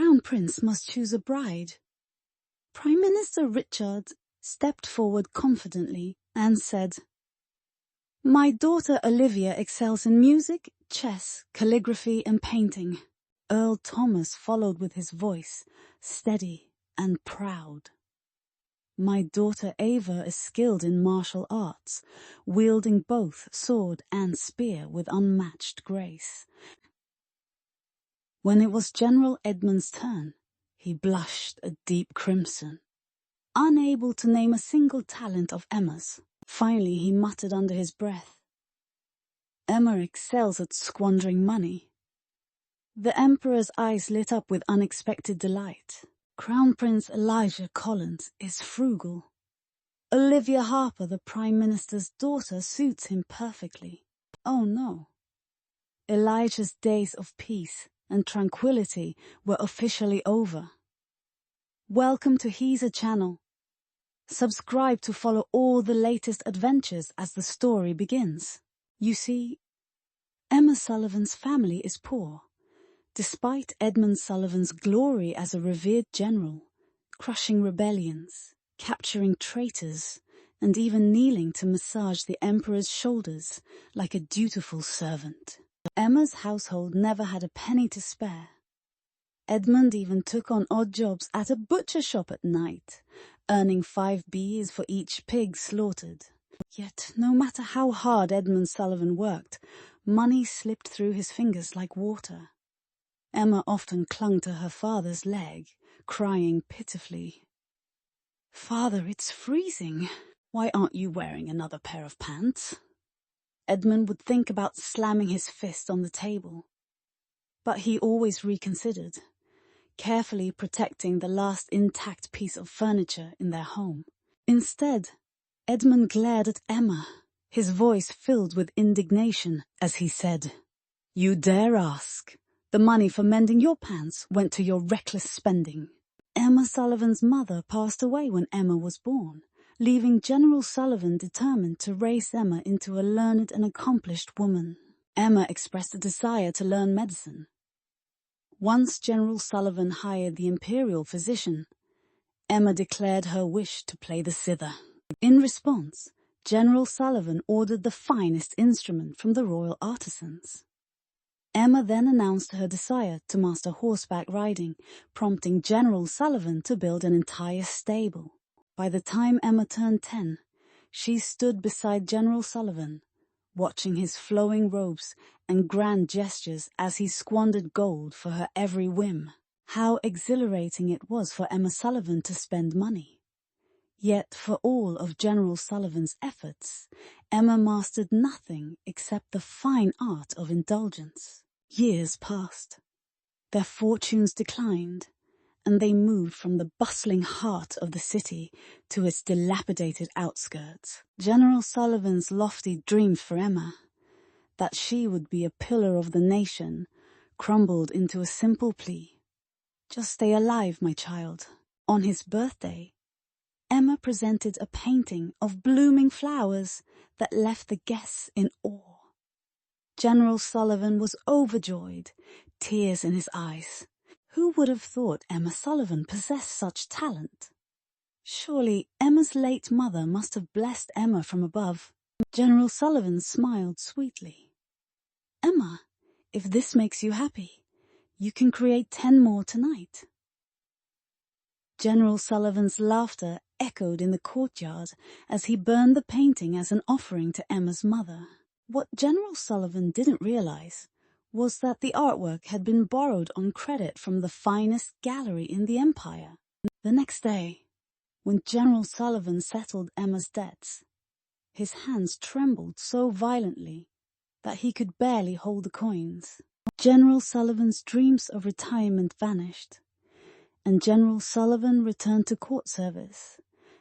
Crown Prince must choose a bride. Prime Minister Richard stepped forward confidently and said, "My daughter Olivia excels in music, chess, calligraphy and painting." Earl Thomas followed with his voice, steady and proud. "My daughter Ava is skilled in martial arts, wielding both sword and spear with unmatched grace." When it was General Edmund's turn, he blushed a deep crimson, unable to name a single talent of Emma's. Finally he muttered under his breath, "Emma excels at squandering money." The Emperor's eyes lit up with unexpected delight. Crown Prince Elijah Collins is frugal. Olivia Harper, the Prime Minister's daughter, suits him perfectly. Oh no. Elijah's days of peace and tranquility were officially over. Welcome to He's a Channel. Subscribe to follow all the latest adventures as the story begins. You see, Emma Sullivan's family is poor, despite Edmund Sullivan's glory as a revered general, crushing rebellions, capturing traitors, and even kneeling to massage the emperor's shoulders like a dutiful servant. Emma's household never had a penny to spare. Edmund even took on odd jobs at a butcher shop at night, earning 5 bees for each pig slaughtered. Yet, no matter how hard Edmund Sullivan worked, money slipped through his fingers like water. Emma often clung to her father's leg, crying pitifully, "Father, it's freezing. Why aren't you wearing another pair of pants?" Edmund would think about slamming his fist on the table. But he always reconsidered, carefully protecting the last intact piece of furniture in their home. Instead, Edmund glared at Emma, his voice filled with indignation as he said, "You dare ask? The money for mending your pants went to your reckless spending." Emma Sullivan's mother passed away when Emma was born, leaving General Sullivan determined to raise Emma into a learned and accomplished woman. Emma expressed a desire to learn medicine. Once General Sullivan hired the imperial physician, Emma declared her wish to play the zither. In response, General Sullivan ordered the finest instrument from the royal artisans. Emma then announced her desire to master horseback riding, prompting General Sullivan to build an entire stable. By the time Emma turned 10, she stood beside General Sullivan, watching his flowing robes and grand gestures as he squandered gold for her every whim. How exhilarating it was for Emma Sullivan to spend money. Yet for all of General Sullivan's efforts, Emma mastered nothing except the fine art of indulgence. Years passed. Their fortunes declined, and they moved from the bustling heart of the city to its dilapidated outskirts. General Sullivan's lofty dream for Emma, that she would be a pillar of the nation, crumbled into a simple plea. "Just stay alive, my child." On his birthday, Emma presented a painting of blooming flowers that left the guests in awe. General Sullivan was overjoyed, tears in his eyes. Who would have thought Emma Sullivan possessed such talent? Surely Emma's late mother must have blessed Emma from above. General Sullivan smiled sweetly. "Emma, if this makes you happy, you can create 10 more tonight." General Sullivan's laughter echoed in the courtyard as he burned the painting as an offering to Emma's mother. What General Sullivan didn't realize was that the artwork had been borrowed on credit from the finest gallery in the empire. The next day, when General Sullivan settled Emma's debts, his hands trembled so violently that he could barely hold the coins. General Sullivan's dreams of retirement vanished, and General Sullivan returned to court service,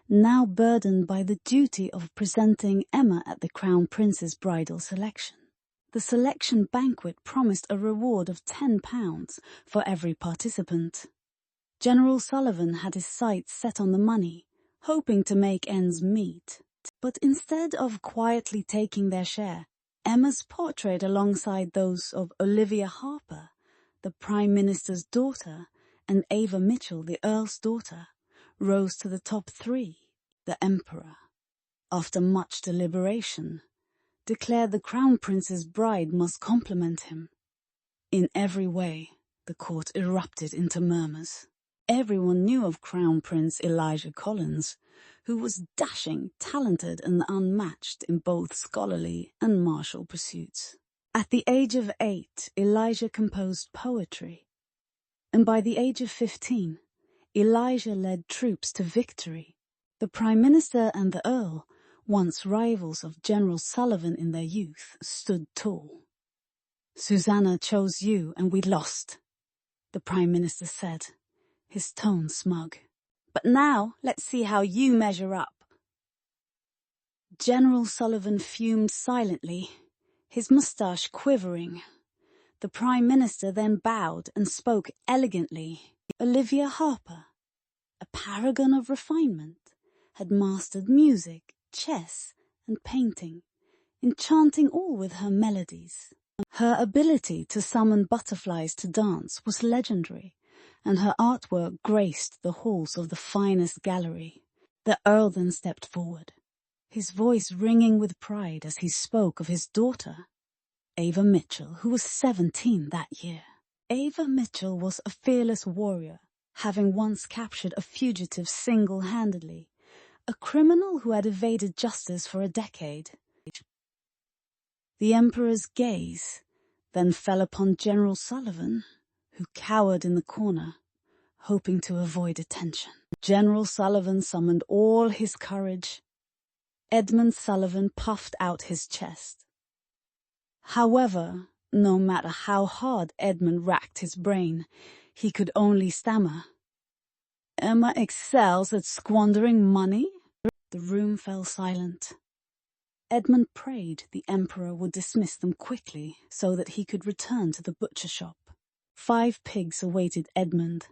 now burdened by the duty of presenting Emma at the Crown Prince's bridal selection. The selection banquet promised a reward of £10 for every participant. General Sullivan had his sights set on the money, hoping to make ends meet. But instead of quietly taking their share, Emma's portrait alongside those of Olivia Harper, the Prime Minister's daughter, and Ava Mitchell, the Earl's daughter, rose to the top 3. The Emperor, after much deliberation, declared the Crown Prince's bride must compliment him. In every way, the court erupted into murmurs. Everyone knew of Crown Prince Elijah Collins, who was dashing, talented, and unmatched in both scholarly and martial pursuits. At the age of 8, Elijah composed poetry, and by the age of 15, Elijah led troops to victory. The Prime Minister and the Earl, once rivals of General Sullivan in their youth, stood tall. "Susanna chose you and we lost," the Prime Minister said, his tone smug. "But now let's see how you measure up." General Sullivan fumed silently, his moustache quivering. The Prime Minister then bowed and spoke elegantly. Olivia Harper, a paragon of refinement, had mastered music, chess, and painting, enchanting all with her melodies. Her ability to summon butterflies to dance was legendary, and her artwork graced the halls of the finest gallery. The Earl then stepped forward, his voice ringing with pride as he spoke of his daughter, Ava Mitchell, who was 17 that year. Ava Mitchell was a fearless warrior, having once captured a fugitive single-handedly, a criminal who had evaded justice for a decade. The Emperor's gaze then fell upon General Sullivan, who cowered in the corner, hoping to avoid attention. General Sullivan summoned all his courage. Edmund Sullivan puffed out his chest. However, no matter how hard Edmund racked his brain, he could only stammer, "Emma excels at squandering money?" The room fell silent. Edmund prayed the Emperor would dismiss them quickly so that he could return to the butcher shop. 5 pigs awaited Edmund,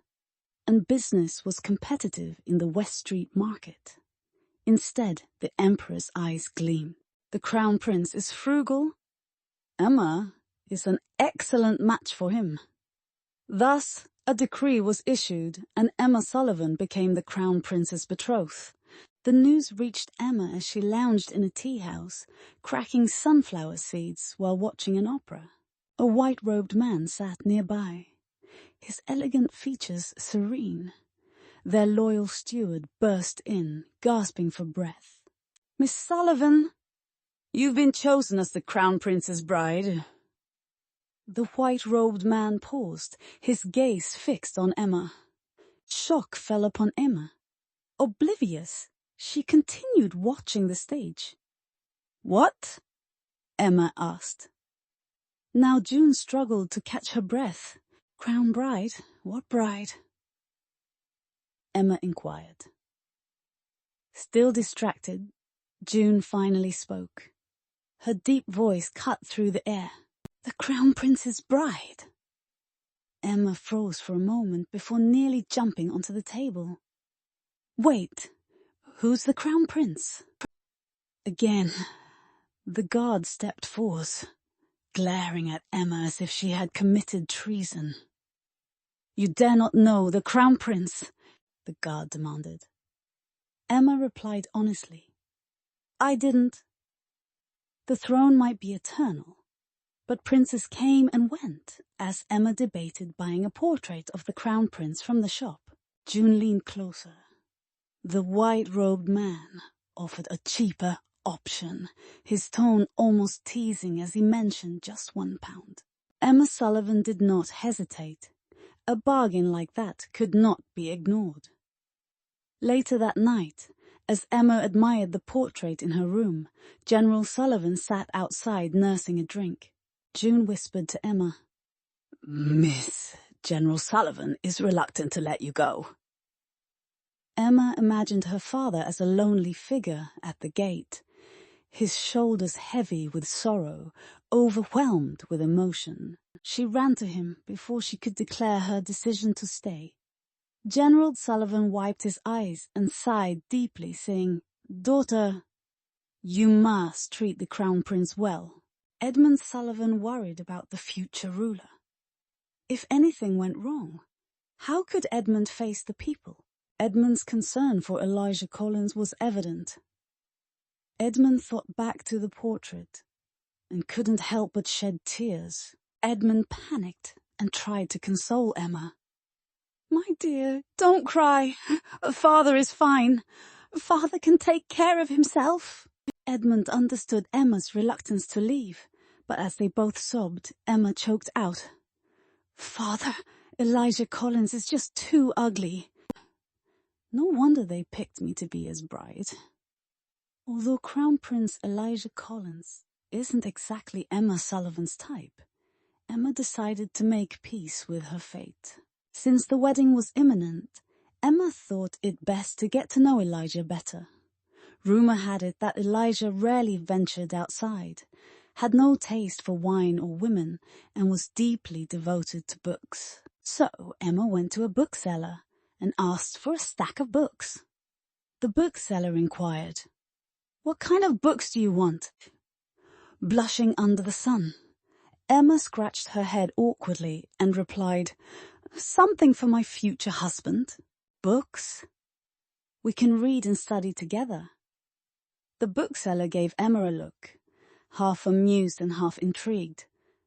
and business was competitive in the West Street market. Instead, the Emperor's eyes gleamed. "The Crown Prince is frugal. Emma is an excellent match for him." Thus, a decree was issued, and Emma Sullivan became the Crown Prince's betrothed. The news reached Emma as she lounged in a tea house, cracking sunflower seeds while watching an opera. A white-robed man sat nearby, his elegant features serene. Their loyal steward burst in, gasping for breath. "Miss Sullivan, you've been chosen as the Crown Prince's bride." The white-robed man paused, his gaze fixed on Emma. Shock fell upon Emma. Oblivious, she continued watching the stage. "What?" Emma asked. Now June struggled to catch her breath. "Crown bride? What bride?" Emma inquired. Still distracted, June finally spoke. Her deep voice cut through the air. "The Crown Prince's bride." Emma froze for a moment before nearly jumping onto the table. "Wait, who's the Crown Prince?" Again, the guard stepped forward, glaring at Emma as if she had committed treason. "You dare not know the Crown Prince?" the guard demanded. Emma replied honestly, "I didn't." The throne might be eternal, but princes came and went as Emma debated buying a portrait of the Crown Prince from the shop. June leaned closer. The white-robed man offered a cheaper option, his tone almost teasing as he mentioned just £1. Emma Sullivan did not hesitate. A bargain like that could not be ignored. Later that night, as Emma admired the portrait in her room, General Sullivan sat outside nursing a drink. June whispered to Emma, "Miss, General Sullivan is reluctant to let you go." Emma imagined her father as a lonely figure at the gate, his shoulders heavy with sorrow, overwhelmed with emotion. She ran to him before she could declare her decision to stay. General Sullivan wiped his eyes and sighed deeply, saying, "Daughter, you must treat the Crown Prince well." Edmund Sullivan worried about the future ruler. If anything went wrong, How could Edmund face the people? Edmund's concern for Elijah Collins was evident. Edmund thought back to the portrait and couldn't help but shed tears. Edmund panicked and tried to console Emma. "My dear, don't cry. Father is fine. Father can take care of himself." Edmund understood Emma's reluctance to leave, but as they both sobbed, Emma choked out, "Father, Elijah Collins is just too ugly. No wonder they picked me to be his bride." Although Crown Prince Elijah Collins isn't exactly Emma Sullivan's type, Emma decided to make peace with her fate. Since the wedding was imminent, Emma thought it best to get to know Elijah better. Rumor had it that Elijah rarely ventured outside, had no taste for wine or women, and was deeply devoted to books. So Emma went to a bookseller and asked for a stack of books. The bookseller inquired, "What kind of books do you want?" Blushing under the sun, Emma scratched her head awkwardly and replied, "Something for my future husband. Books? We can read and study together." The bookseller gave Emma a look, half amused and half intrigued,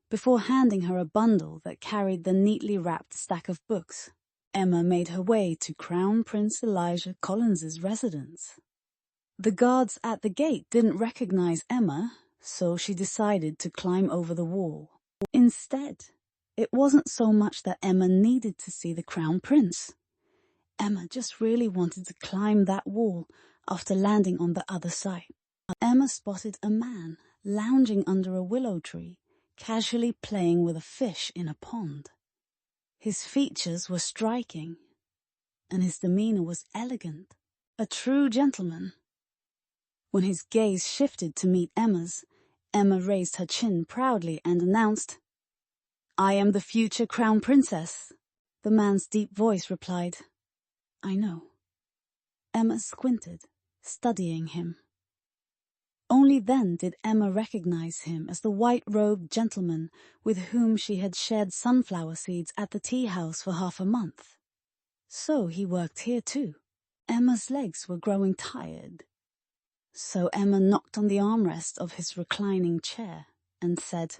before handing her a bundle that carried the neatly wrapped stack of books. Emma made her way to Crown Prince Elijah Collins's residence. The guards at the gate didn't recognize Emma, so she decided to climb over the wall. Instead, it wasn't so much that Emma needed to see the Crown Prince. Emma just really wanted to climb that wall after landing on the other side. Emma spotted a man lounging under a willow tree, casually playing with a fish in a pond. His features were striking, and his demeanor was elegant, a true gentleman. When his gaze shifted to meet Emma's, Emma raised her chin proudly and announced, "I am the future Crown Princess." The man's deep voice replied, "I know." Emma squinted, studying him. Only then did Emma recognize him as the white-robed gentleman with whom she had shared sunflower seeds at the tea house for half a month. So he worked here too. Emma's legs were growing tired. So Emma knocked on the armrest of his reclining chair and said,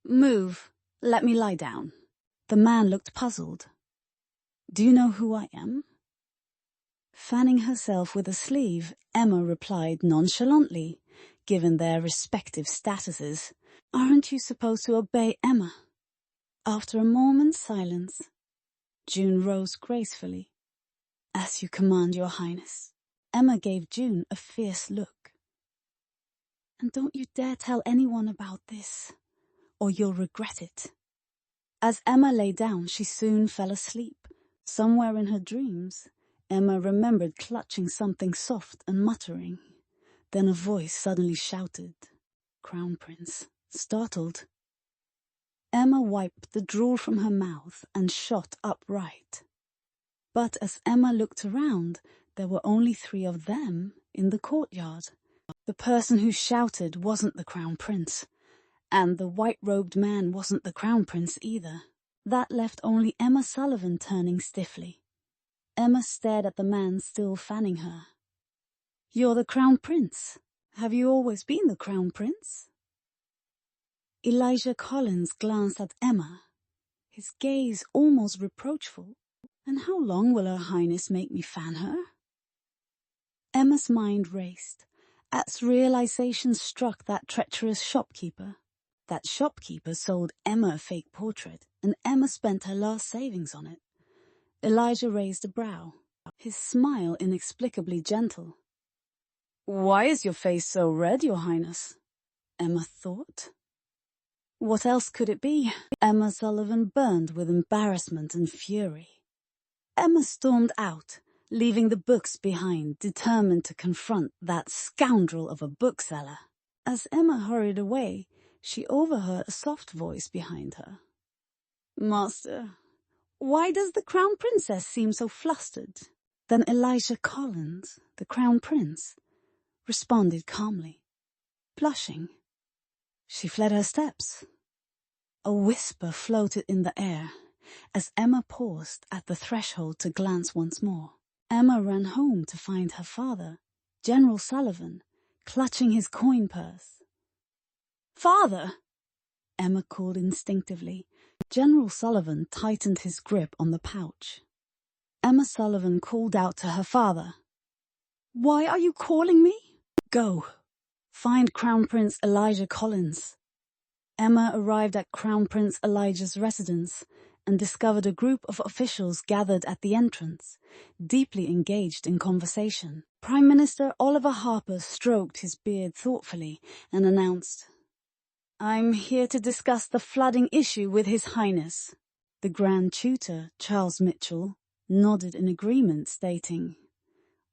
"Move, let me lie down." The man looked puzzled. "Do you know who I am?" Fanning herself with a sleeve, Emma replied nonchalantly, given their respective statuses, "Aren't you supposed to obey Emma?" After a moment's silence, June rose gracefully. "As you command, Your Highness." Emma gave June a fierce look. "And don't you dare tell anyone about this, or you'll regret it." As Emma lay down, she soon fell asleep. Somewhere in her dreams, Emma remembered clutching something soft and muttering. Then a voice suddenly shouted, "Crown Prince." Startled, Emma wiped the drool from her mouth and shot upright. But as Emma looked around, there were only 3 of them in the courtyard. The person who shouted wasn't the Crown Prince, and the white-robed man wasn't the Crown Prince either. That left only Emma Sullivan turning stiffly. Emma stared at the man still fanning her. "You're the Crown Prince. Have you always been the Crown Prince?" Elijah Collins glanced at Emma, his gaze almost reproachful. "And how long will Her Highness make me fan her?" Emma's mind raced, as realization struck that treacherous shopkeeper. That shopkeeper sold Emma a fake portrait, and Emma spent her last savings on it. Elijah raised a brow, his smile inexplicably gentle. "Why is your face so red, Your Highness?" Emma thought. What else could it be? Emma Sullivan burned with embarrassment and fury. Emma stormed out, leaving the books behind, determined to confront that scoundrel of a bookseller. As Emma hurried away, she overheard a soft voice behind her. "Master, why does the Crown Princess seem so flustered?" Then Elijah Collins, the Crown Prince, responded calmly. Blushing, she fled her steps. A whisper floated in the air. as Emma paused at the threshold to glance once more. Emma ran home to find her father, General Sullivan, clutching his coin purse. "Father!" Emma called instinctively. General Sullivan tightened his grip on the pouch. Emma Sullivan called out to her father. "Why are you calling me?" "Go. Find Crown Prince Elijah Collins." Emma arrived at Crown Prince Elijah's residence and discovered a group of officials gathered at the entrance, deeply engaged in conversation. Prime Minister Oliver Harper stroked his beard thoughtfully and announced, "I'm here to discuss the flooding issue with His Highness." The Grand Tutor, Charles Mitchell, nodded in agreement, stating,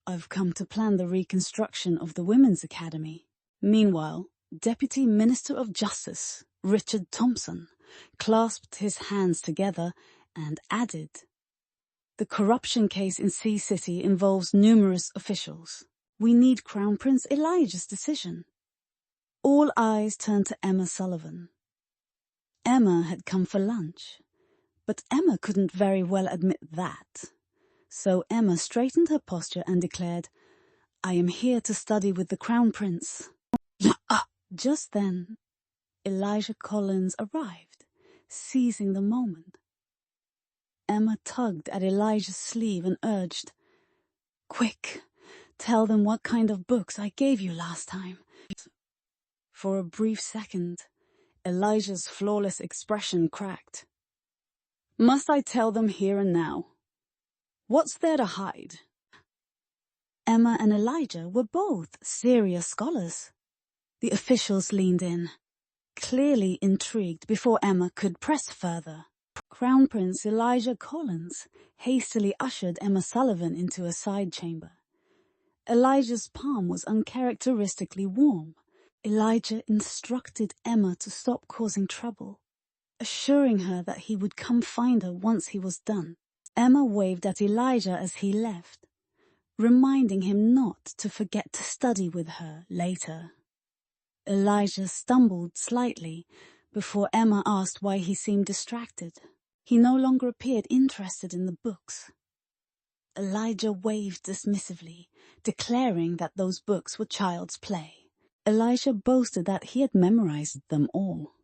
"I've come to plan the reconstruction of the Women's Academy." Meanwhile, Deputy Minister of Justice, Richard Thompson, clasped his hands together and added, "The corruption case in Sea City involves numerous officials. We need Crown Prince Elijah's decision." All eyes turned to Emma Sullivan. Emma had come for lunch, but Emma couldn't very well admit that. So Emma straightened her posture and declared, "I am here to study with the Crown Prince." Just then, Elijah Collins arrived, seizing the moment. Emma tugged at Elijah's sleeve and urged, "Quick, tell them what kind of books I gave you last time." For a brief second, Elijah's flawless expression cracked. "Must I tell them here and now? What's there to hide?" Emma and Elijah were both serious scholars. The officials leaned in, clearly intrigued before Emma could press further. Crown Prince Elijah Collins hastily ushered Emma Sullivan into a side chamber. Elijah's palm was uncharacteristically warm. Elijah instructed Emma to stop causing trouble, assuring her that he would come find her once he was done. Emma waved at Elijah as he left, reminding him not to forget to study with her later. Elijah stumbled slightly before Emma asked why he seemed distracted. He no longer appeared interested in the books. Elijah waved dismissively, declaring that those books were child's play. Elijah boasted that he had memorized them all.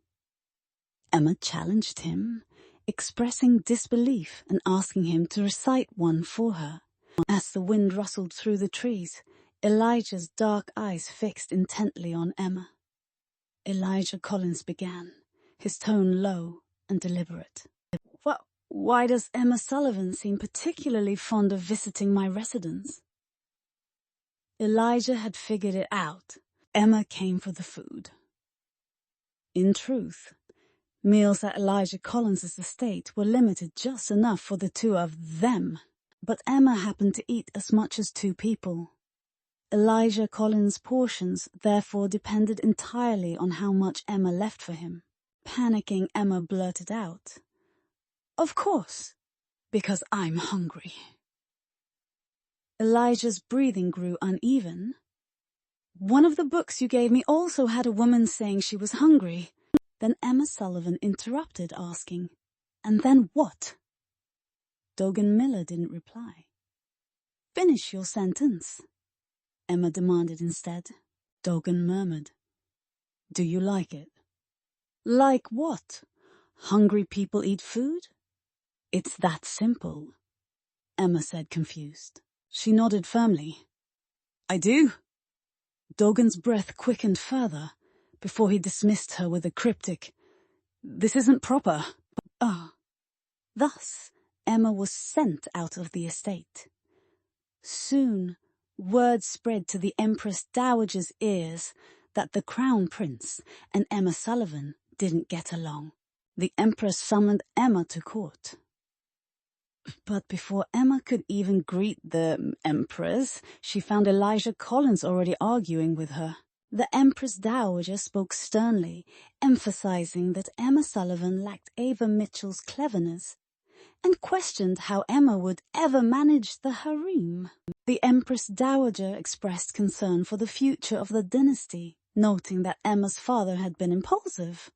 Emma challenged him, expressing disbelief and asking him to recite one for her. As the wind rustled through the trees, Elijah's dark eyes fixed intently on Emma. Elijah Collins began, his tone low and deliberate. Why does Emma Sullivan seem particularly fond of visiting my residence?" Elijah had figured it out. Emma came for the food. In truth, meals at Elijah Collins's estate were limited just enough for the two of them, but Emma happened to eat as much as two people. Elijah Collins' portions therefore depended entirely on how much Emma left for him. Panicking, Emma blurted out, "Of course, because I'm hungry." Elijah's breathing grew uneven. "One of the books you gave me also had a woman saying she was hungry." Then Emma Sullivan interrupted, asking, "And then what?" Dogan Miller didn't reply. "Finish your sentence," Emma demanded instead. Dogan murmured, "Do you like it?" "Like what? Hungry people eat food?" "It's that simple," Emma said, confused. She nodded firmly. "I do." Dogan's breath quickened further before he dismissed her with a cryptic, "This isn't proper." Thus, Emma was sent out of the estate. Soon, word spread to the Empress Dowager's ears that the Crown Prince and Emma Sullivan didn't get along. The Empress summoned Emma to court. But before Emma could even greet the Empress, she found Elijah Collins already arguing with her. The Empress Dowager spoke sternly, emphasizing that Emma Sullivan lacked Ava Mitchell's cleverness, and questioned how Emma would ever manage the harem. The Empress Dowager expressed concern for the future of the dynasty, noting that Emma's father had been impulsive,